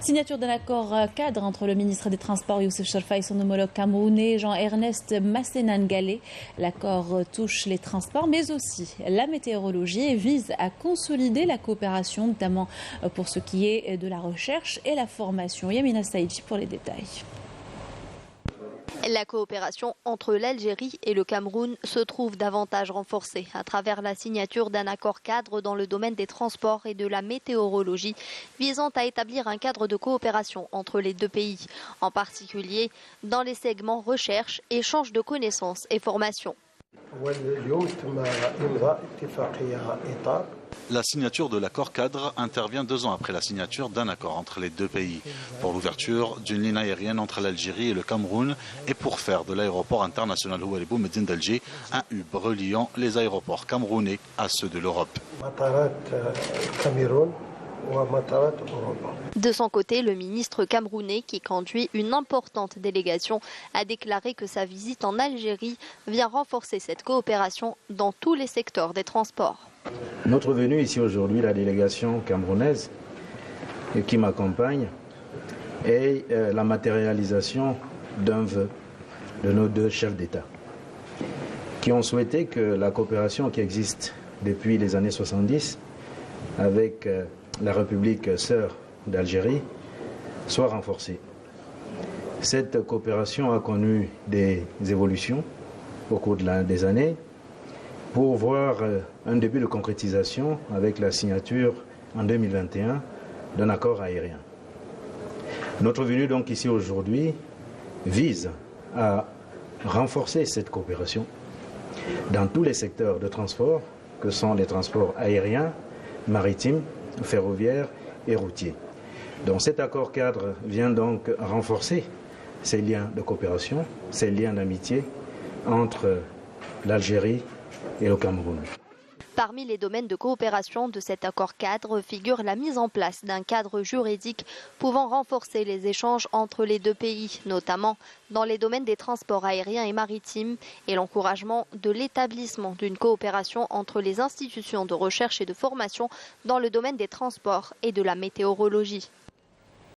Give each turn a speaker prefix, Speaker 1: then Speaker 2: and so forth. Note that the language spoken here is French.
Speaker 1: Signature d'un accord cadre entre le ministre des Transports Youssef Cherfa et son homologue camerounais Jean-Ernest Massenan-Galé. L'accord touche les transports mais aussi la météorologie et vise à consolider la coopération, notamment pour ce qui est de la recherche et la formation. Yamina Saïdji pour les détails.
Speaker 2: La coopération entre l'Algérie et le Cameroun se trouve davantage renforcée à travers la signature d'un accord cadre dans le domaine des transports et de la météorologie, visant à établir un cadre de coopération entre les deux pays, en particulier dans les segments recherche, échange de connaissances et formation.
Speaker 3: La signature de l'accord cadre intervient 2 ans après la signature d'un accord entre les deux pays pour l'ouverture d'une ligne aérienne entre l'Algérie et le Cameroun et pour faire de l'aéroport international Oualibou Medine d'Alger un hub reliant les aéroports camerounais à ceux de l'Europe.
Speaker 2: De son côté, le ministre camerounais, qui conduit une importante délégation, a déclaré que sa visite en Algérie vient renforcer cette coopération dans tous les secteurs des transports.
Speaker 4: Notre venue ici aujourd'hui, la délégation camerounaise qui m'accompagne, est la matérialisation d'un vœu de nos 2 chefs d'État qui ont souhaité que la coopération qui existe depuis les années 70 avec la République sœur d'Algérie soit renforcée. Cette coopération a connu des évolutions au cours des années pour voir un début de concrétisation avec la signature en 2021 d'un accord aérien. Notre venue donc ici aujourd'hui vise à renforcer cette coopération dans tous les secteurs de transport que sont les transports aériens, maritimes, ferroviaires et routiers. Donc cet accord cadre vient donc renforcer ces liens de coopération, ces liens d'amitié entre l'Algérie et le Cameroun.
Speaker 2: Parmi les domaines de coopération de cet accord cadre figure la mise en place d'un cadre juridique pouvant renforcer les échanges entre les deux pays, notamment dans les domaines des transports aériens et maritimes, et l'encouragement de l'établissement d'une coopération entre les institutions de recherche et de formation dans le domaine des transports et de la météorologie.